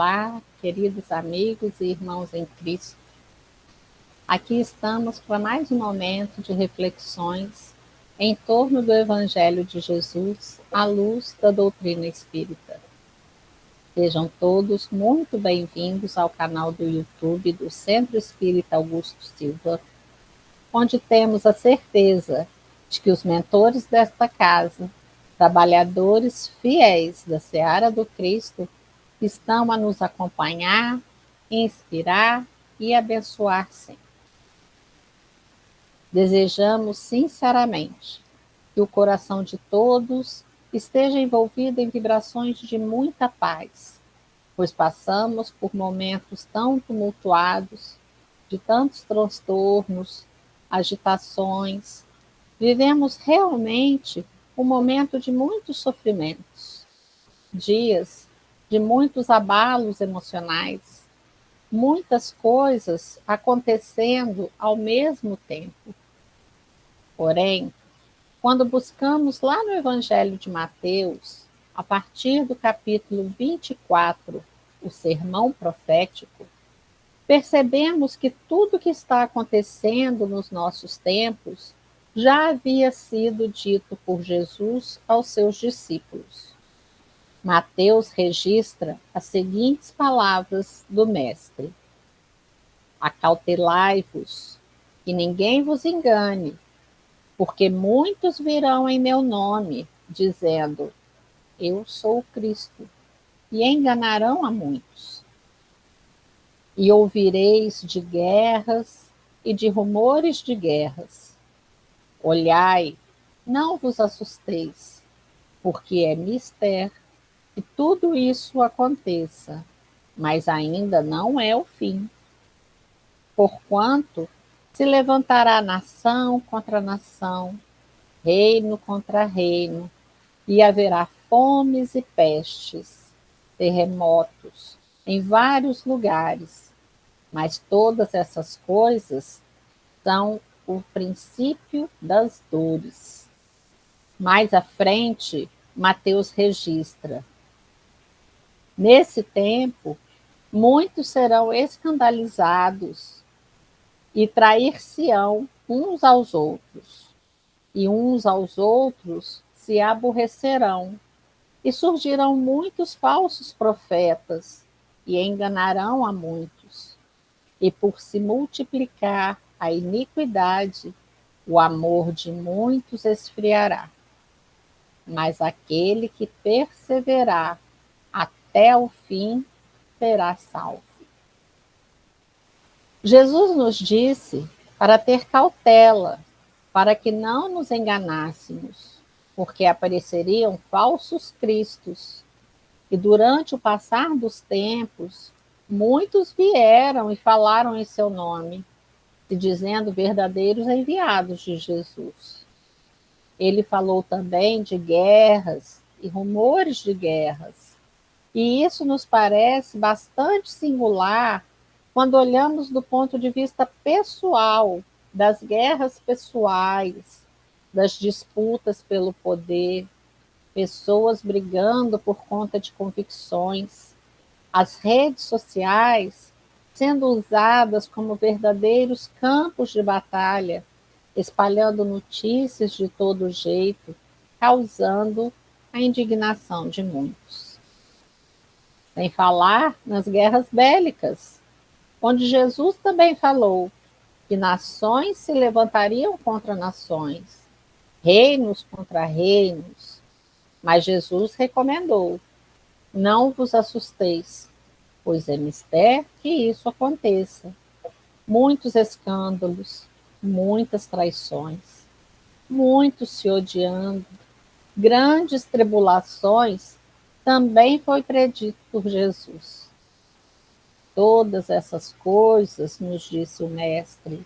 Olá, queridos amigos e irmãos em Cristo. Aqui estamos para mais um momento de reflexões em torno do Evangelho de Jesus à luz da doutrina espírita. Sejam todos muito bem-vindos ao canal do YouTube do Centro Espírita Augusto Silva, onde temos a certeza de que os mentores desta casa, trabalhadores fiéis da Seara do Cristo, estão a nos acompanhar, inspirar e abençoar sempre. Desejamos sinceramente que o coração de todos esteja envolvido em vibrações de muita paz, pois passamos por momentos tão tumultuados, de tantos transtornos, agitações. Vivemos realmente um momento de muitos sofrimentos, dias de muitos abalos emocionais, muitas coisas acontecendo ao mesmo tempo. Porém, quando buscamos lá no Evangelho de Mateus, a partir do capítulo 24, o sermão profético, percebemos que tudo que está acontecendo nos nossos tempos já havia sido dito por Jesus aos seus discípulos. Mateus registra as seguintes palavras do Mestre: acautelai-vos, que ninguém vos engane, porque muitos virão em meu nome, dizendo, eu sou o Cristo, e enganarão a muitos. E ouvireis de guerras e de rumores de guerras. Olhai, não vos assusteis, porque é mister que tudo isso aconteça, mas ainda não é o fim. Porquanto se levantará nação contra nação, reino contra reino, e haverá fomes e pestes, terremotos em vários lugares, mas todas essas coisas são o princípio das dores. Mais à frente, Mateus registra: nesse tempo, muitos serão escandalizados e trair-se-ão uns aos outros, e uns aos outros se aborrecerão, e surgirão muitos falsos profetas, e enganarão a muitos. E por se multiplicar a iniquidade, o amor de muitos esfriará. Mas aquele que perseverar até o fim será salvo. Jesus nos disse para ter cautela, para que não nos enganássemos, porque apareceriam falsos cristos, e durante o passar dos tempos, muitos vieram e falaram em seu nome, se dizendo verdadeiros enviados de Jesus. Ele falou também de guerras e rumores de guerras, e isso nos parece bastante singular quando olhamos do ponto de vista pessoal, das guerras pessoais, das disputas pelo poder, pessoas brigando por conta de convicções, as redes sociais sendo usadas como verdadeiros campos de batalha, espalhando notícias de todo jeito, causando a indignação de muitos. Sem falar nas guerras bélicas, onde Jesus também falou que nações se levantariam contra nações, reinos contra reinos, mas Jesus recomendou: não vos assusteis, pois é mister que isso aconteça. Muitos escândalos, muitas traições, muitos se odiando, grandes tribulações, também foi predito por Jesus. Todas essas coisas, nos disse o Mestre,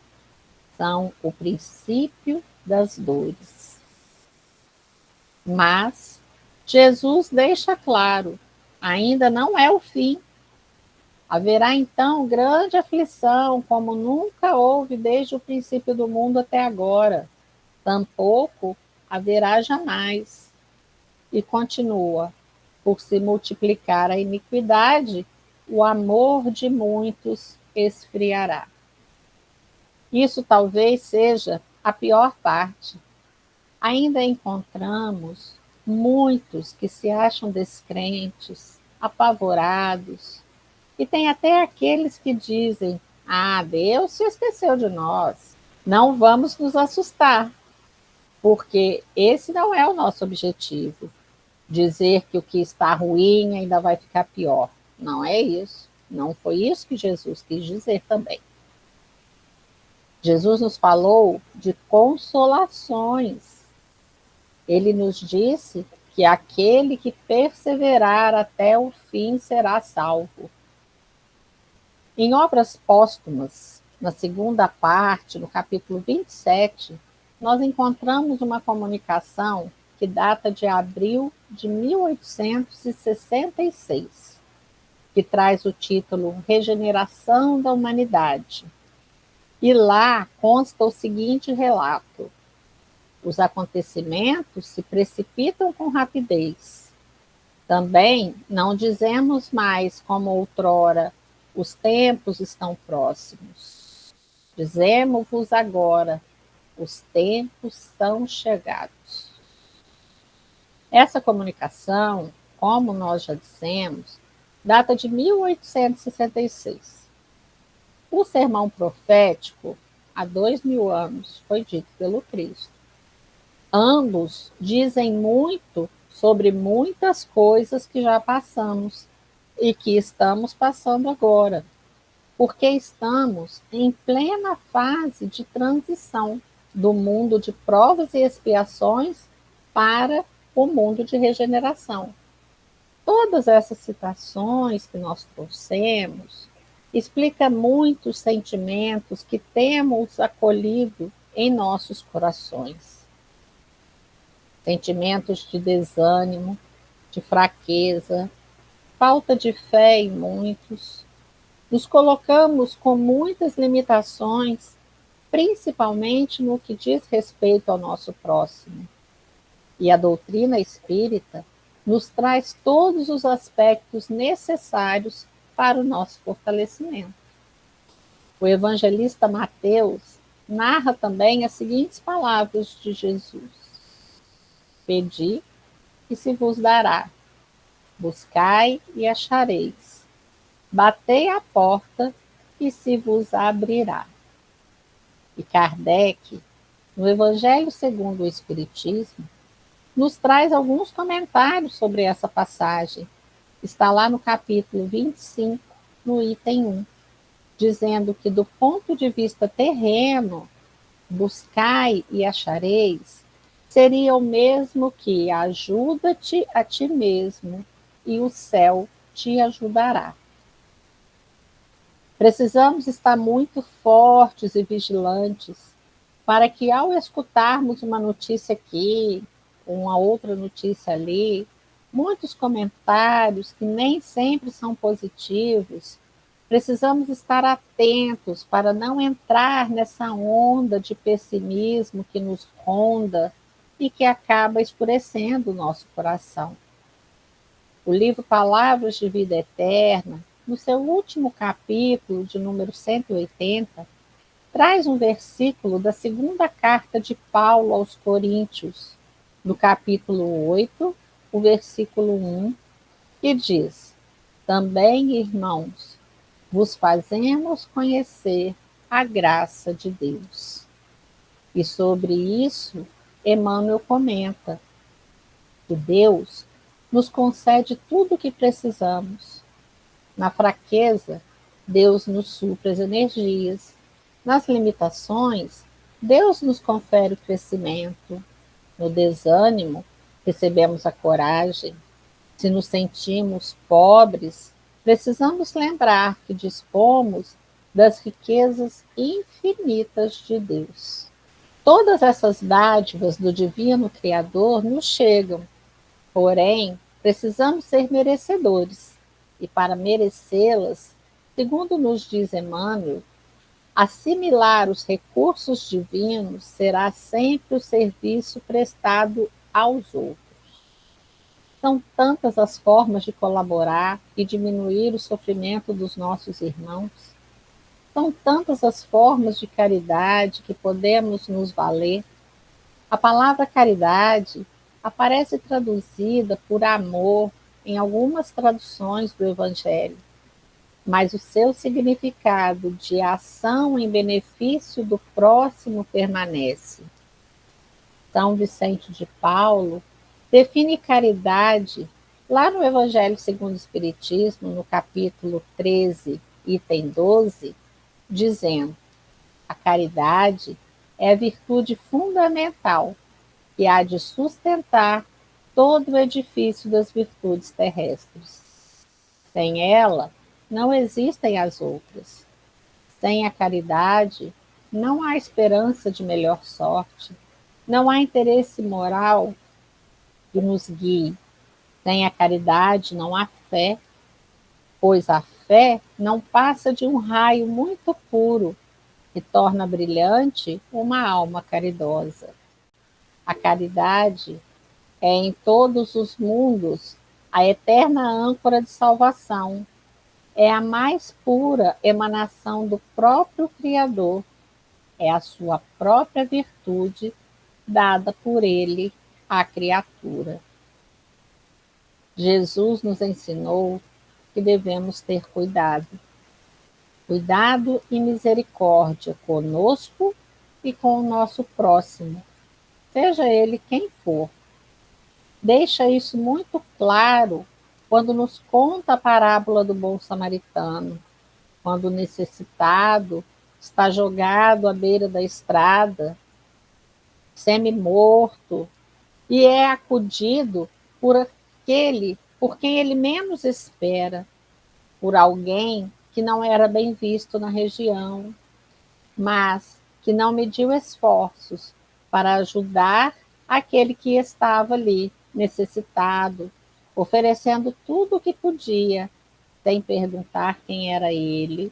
são o princípio das dores. Mas Jesus deixa claro, ainda não é o fim. Haverá então grande aflição, como nunca houve desde o princípio do mundo até agora. Tampouco haverá jamais. E continua, por se multiplicar a iniquidade, o amor de muitos esfriará. Isso talvez seja a pior parte. Ainda encontramos muitos que se acham descrentes, apavorados, e tem até aqueles que dizem: Ah, Deus se esqueceu de nós. Não vamos nos assustar, porque esse não é o nosso objetivo. Dizer que o que está ruim ainda vai ficar pior. Não é isso. Não foi isso que Jesus quis dizer também. Jesus nos falou de consolações. Ele nos disse que aquele que perseverar até o fim será salvo. Em Obras Póstumas, na segunda parte, no capítulo 27, nós encontramos uma comunicação que data de abril de 1866, que traz o título Regeneração da Humanidade. E lá consta o seguinte relato: os acontecimentos se precipitam com rapidez. Também não dizemos mais como outrora, os tempos estão próximos. Dizemos-vos agora, os tempos são chegados. Essa comunicação, como nós já dissemos, data de 1866. O sermão profético, há 2000 anos, foi dito pelo Cristo. Ambos dizem muito sobre muitas coisas que já passamos e que estamos passando agora, porque estamos em plena fase de transição do mundo de provas e expiações para o mundo de regeneração. Todas essas citações que nós trouxemos explicam muitos sentimentos que temos acolhido em nossos corações. Sentimentos de desânimo, de fraqueza, falta de fé em muitos. Nos colocamos com muitas limitações, principalmente no que diz respeito ao nosso próximo. E a doutrina espírita nos traz todos os aspectos necessários para o nosso fortalecimento. O evangelista Mateus narra também as seguintes palavras de Jesus: Pedi e se vos dará, buscai e achareis, batei à porta e se vos abrirá. E Kardec, no Evangelho segundo o Espiritismo, nos traz alguns comentários sobre essa passagem. Está lá no capítulo 25, no item 1, dizendo que do ponto de vista terreno, buscai e achareis, seria o mesmo que ajuda-te a ti mesmo e o céu te ajudará. Precisamos estar muito fortes e vigilantes para que, ao escutarmos uma notícia aqui, uma outra notícia ali, muitos comentários que nem sempre são positivos, precisamos estar atentos para não entrar nessa onda de pessimismo que nos ronda e que acaba escurecendo o nosso coração. O livro Palavras de Vida Eterna, no seu último capítulo, de número 180, traz um versículo da segunda carta de Paulo aos Coríntios, no capítulo 8, o versículo 1, que diz: Também, irmãos, vos fazemos conhecer a graça de Deus. E sobre isso, Emmanuel comenta que Deus nos concede tudo o que precisamos. Na fraqueza, Deus nos supre as energias. Nas limitações, Deus nos confere o crescimento. No desânimo, recebemos a coragem. Se nos sentimos pobres, precisamos lembrar que dispomos das riquezas infinitas de Deus. Todas essas dádivas do Divino Criador nos chegam, porém, precisamos ser merecedores. E para merecê-las, segundo nos diz Emmanuel, assimilar os recursos divinos será sempre o serviço prestado aos outros. São tantas as formas de colaborar e diminuir o sofrimento dos nossos irmãos. São tantas as formas de caridade que podemos nos valer. A palavra caridade aparece traduzida por amor em algumas traduções do Evangelho, mas o seu significado de ação em benefício do próximo permanece. São Vicente de Paulo define caridade lá no Evangelho segundo o Espiritismo, no capítulo 13, item 12, dizendo: a caridade é a virtude fundamental que há de sustentar todo o edifício das virtudes terrestres. Sem ela, não existem as outras. Sem a caridade, não há esperança de melhor sorte, não há interesse moral que nos guie. Sem a caridade, não há fé, pois a fé não passa de um raio muito puro que torna brilhante uma alma caridosa. A caridade é em todos os mundos a eterna âncora de salvação. É a mais pura emanação do próprio Criador. É a sua própria virtude dada por ele à criatura. Jesus nos ensinou que devemos ter cuidado. Cuidado e misericórdia conosco e com o nosso próximo, seja ele quem for. Deixa isso muito claro quando nos conta a parábola do bom samaritano, quando o necessitado está jogado à beira da estrada, semi-morto, e é acudido por quem ele menos espera, por alguém que não era bem visto na região, mas que não mediu esforços para ajudar aquele que estava ali, necessitado, oferecendo tudo o que podia, sem perguntar quem era ele,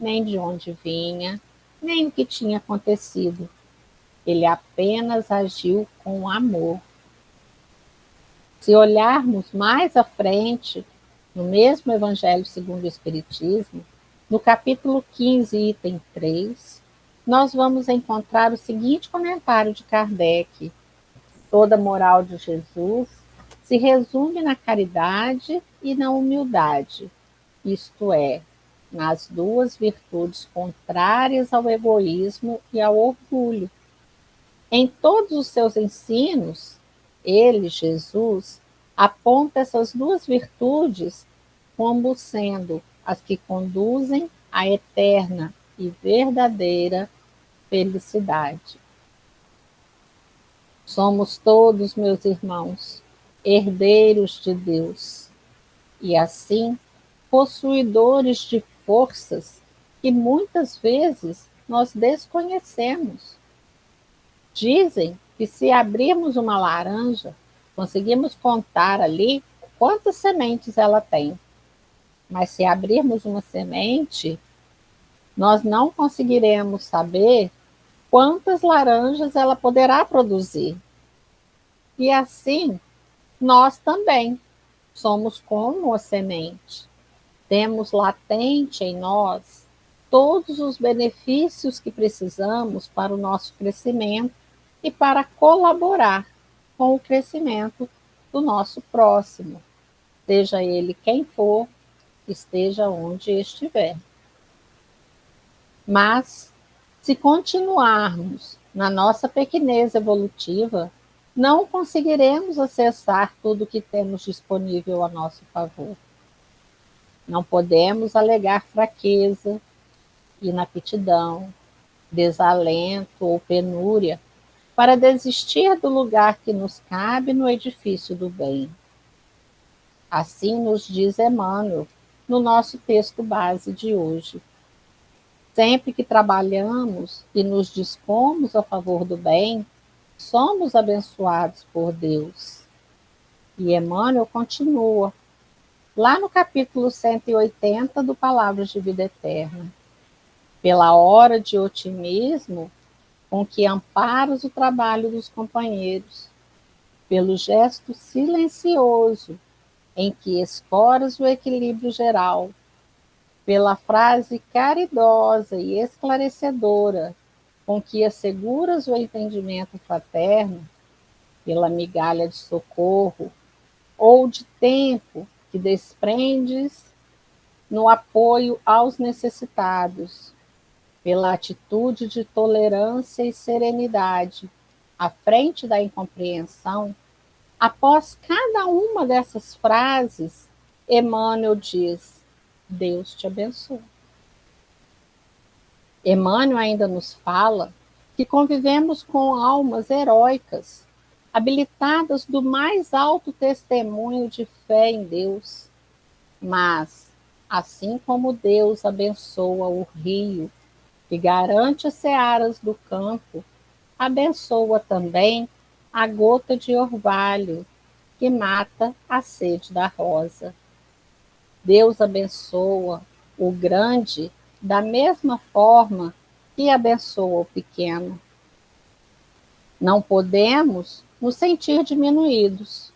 nem de onde vinha, nem o que tinha acontecido. Ele apenas agiu com amor. Se olharmos mais à frente, no mesmo Evangelho segundo o Espiritismo, no capítulo 15, item 3, nós vamos encontrar o seguinte comentário de Kardec: toda a moral de Jesus se resume na caridade e na humildade, isto é, nas duas virtudes contrárias ao egoísmo e ao orgulho. Em todos os seus ensinos, ele, Jesus, aponta essas duas virtudes como sendo as que conduzem à eterna e verdadeira felicidade. Somos todos, meus irmãos, herdeiros de Deus e, assim, possuidores de forças que muitas vezes nós desconhecemos. Dizem que se abrirmos uma laranja, conseguimos contar ali quantas sementes ela tem. Mas se abrirmos uma semente, nós não conseguiremos saber quantas laranjas ela poderá produzir. E assim, nós também somos como a semente. Temos latente em nós todos os benefícios que precisamos para o nosso crescimento e para colaborar com o crescimento do nosso próximo, seja ele quem for, esteja onde estiver. Mas, se continuarmos na nossa pequenez evolutiva, não conseguiremos acessar tudo que temos disponível a nosso favor. Não podemos alegar fraqueza, inaptidão, desalento ou penúria para desistir do lugar que nos cabe no edifício do bem. Assim nos diz Emmanuel no nosso texto base de hoje. Sempre que trabalhamos e nos dispomos a favor do bem, somos abençoados por Deus. E Emmanuel continua, lá no capítulo 180 do Palavras de Vida Eterna. Pela hora de otimismo com que amparas o trabalho dos companheiros, pelo gesto silencioso em que escoras o equilíbrio geral, pela frase caridosa e esclarecedora com que asseguras o entendimento fraterno, pela migalha de socorro ou de tempo que desprendes no apoio aos necessitados, pela atitude de tolerância e serenidade à frente da incompreensão. Após cada uma dessas frases, Emmanuel diz: Deus te abençoe. Emmanuel ainda nos fala que convivemos com almas heróicas, habilitadas do mais alto testemunho de fé em Deus. Mas, assim como Deus abençoa o rio e garante as searas do campo, abençoa também a gota de orvalho que mata a sede da rosa. Deus abençoa o grande da mesma forma que abençoa o pequeno. Não podemos nos sentir diminuídos,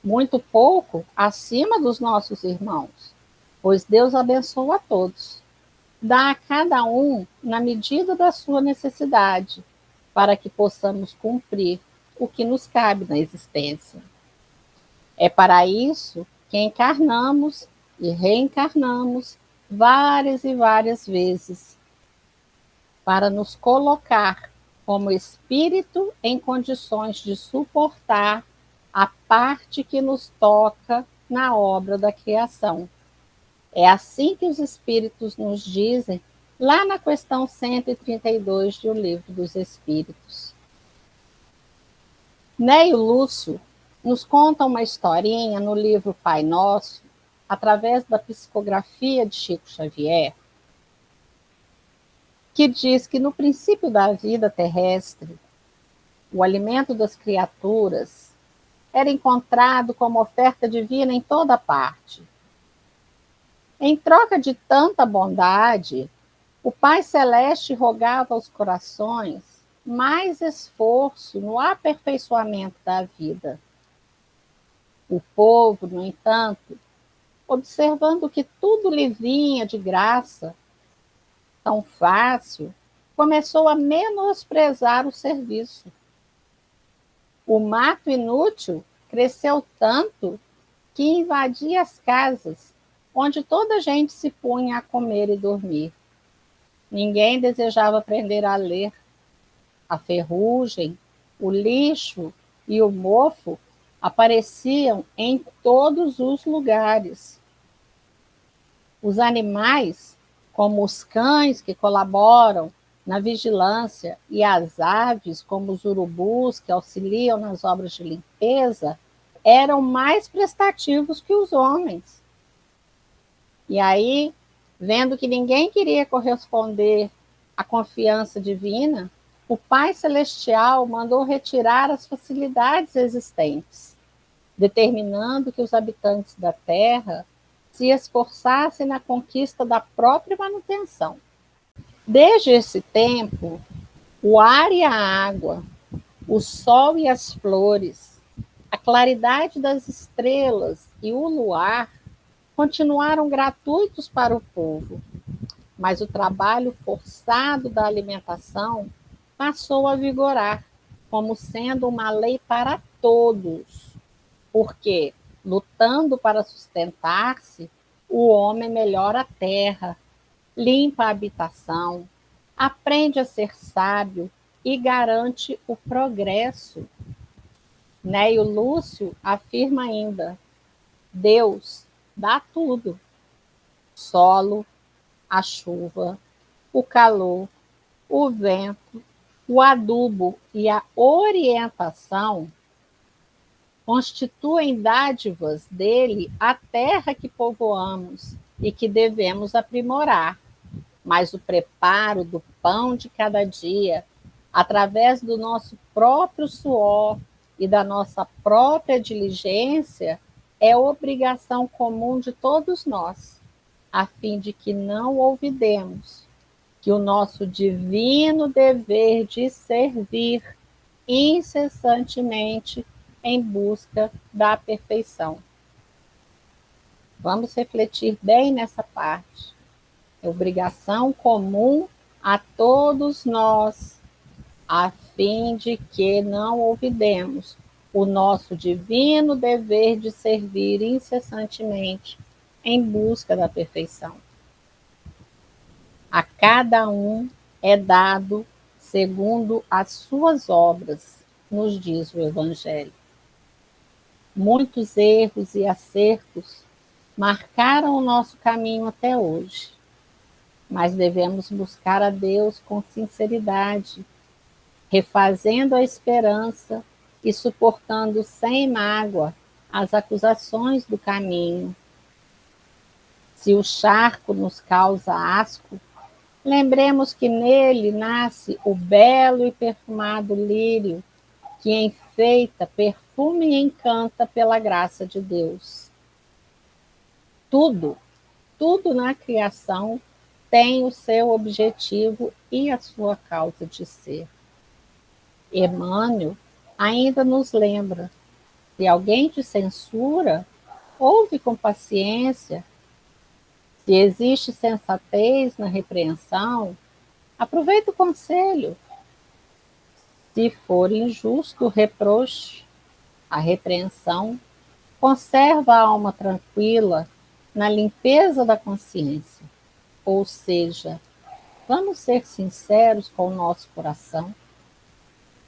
muito pouco acima dos nossos irmãos, pois Deus abençoa a todos. Dá a cada um na medida da sua necessidade, para que possamos cumprir o que nos cabe na existência. É para isso que encarnamos e reencarnamos várias e várias vezes, para nos colocar como espírito em condições de suportar a parte que nos toca na obra da criação. É assim que os espíritos nos dizem lá na questão 132 do Livro dos Espíritos. Neio Lúcio nos conta uma historinha no livro Pai Nosso, através da psicografia de Chico Xavier, que diz que no princípio da vida terrestre, o alimento das criaturas era encontrado como oferta divina em toda parte. Em troca de tanta bondade, o Pai Celeste rogava aos corações mais esforço no aperfeiçoamento da vida. O povo, no entanto, observando que tudo lhe vinha de graça, tão fácil, começou a menosprezar o serviço. O mato inútil cresceu tanto que invadia as casas, onde toda a gente se punha a comer e dormir. Ninguém desejava aprender a ler. A ferrugem, o lixo e o mofo apareciam em todos os lugares. Os animais, como os cães que colaboram na vigilância e as aves, como os urubus que auxiliam nas obras de limpeza, eram mais prestativos que os homens. E aí, vendo que ninguém queria corresponder à confiança divina, o Pai Celestial mandou retirar as facilidades existentes, determinando que os habitantes da Terra se esforçassem na conquista da própria manutenção. Desde esse tempo, o ar e a água, o sol e as flores, a claridade das estrelas e o luar continuaram gratuitos para o povo, mas o trabalho forçado da alimentação passou a vigorar, como sendo uma lei para todos, porque, lutando para sustentar-se, o homem melhora a terra, limpa a habitação, aprende a ser sábio e garante o progresso. Neio Lúcio afirma ainda: Deus dá tudo: solo, a chuva, o calor, o vento, o adubo e a orientação constituem dádivas dele a terra que povoamos e que devemos aprimorar. Mas o preparo do pão de cada dia, através do nosso próprio suor e da nossa própria diligência, é obrigação comum de todos nós, a fim de que não olvidemos que o nosso divino dever de servir incessantemente em busca da perfeição. Vamos refletir bem nessa parte. É obrigação comum a todos nós, a fim de que não olvidemos o nosso divino dever de servir incessantemente em busca da perfeição. A cada um é dado segundo as suas obras, nos diz o Evangelho. Muitos erros e acertos marcaram o nosso caminho até hoje, mas devemos buscar a Deus com sinceridade, refazendo a esperança e suportando sem mágoa as acusações do caminho. Se o charco nos causa asco, lembremos que nele nasce o belo e perfumado lírio, que enfeita, perfume e encanta pela graça de Deus. Tudo, tudo na criação tem o seu objetivo e a sua causa de ser. Emmanuel ainda nos lembra: se alguém te censura, ouve com paciência. Se existe sensatez na repreensão, aproveita o conselho. Se for injusto o reproche, a repreensão, conserva a alma tranquila na limpeza da consciência. Ou seja, vamos ser sinceros com o nosso coração.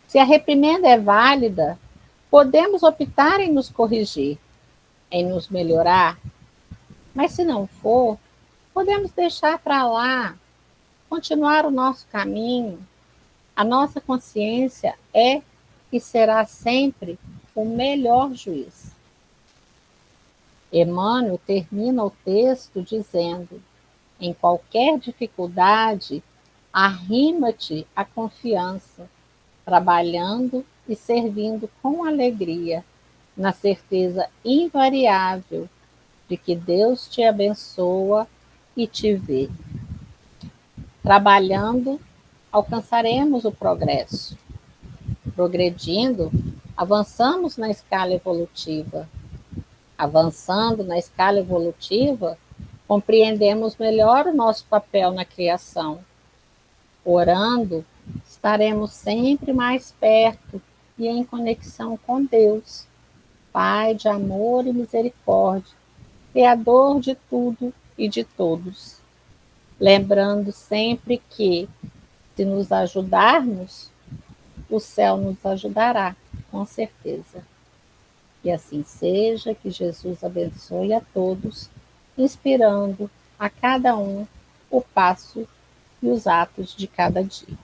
Se a reprimenda é válida, podemos optar em nos corrigir, em nos melhorar. Mas se não for, podemos deixar para lá, continuar o nosso caminho. A nossa consciência é e será sempre o melhor juiz. Emmanuel termina o texto dizendo: em qualquer dificuldade, arrima-te à confiança, trabalhando e servindo com alegria, na certeza invariável de que Deus te abençoa e te vê. Trabalhando, alcançaremos o progresso. Progredindo, avançamos na escala evolutiva. Avançando na escala evolutiva, compreendemos melhor o nosso papel na criação. Orando, estaremos sempre mais perto e em conexão com Deus, Pai de amor e misericórdia, Criador de tudo e de todos. Lembrando sempre que, se nos ajudarmos, o céu nos ajudará, com certeza. Que assim seja, que Jesus abençoe a todos, inspirando a cada um o passo e os atos de cada dia.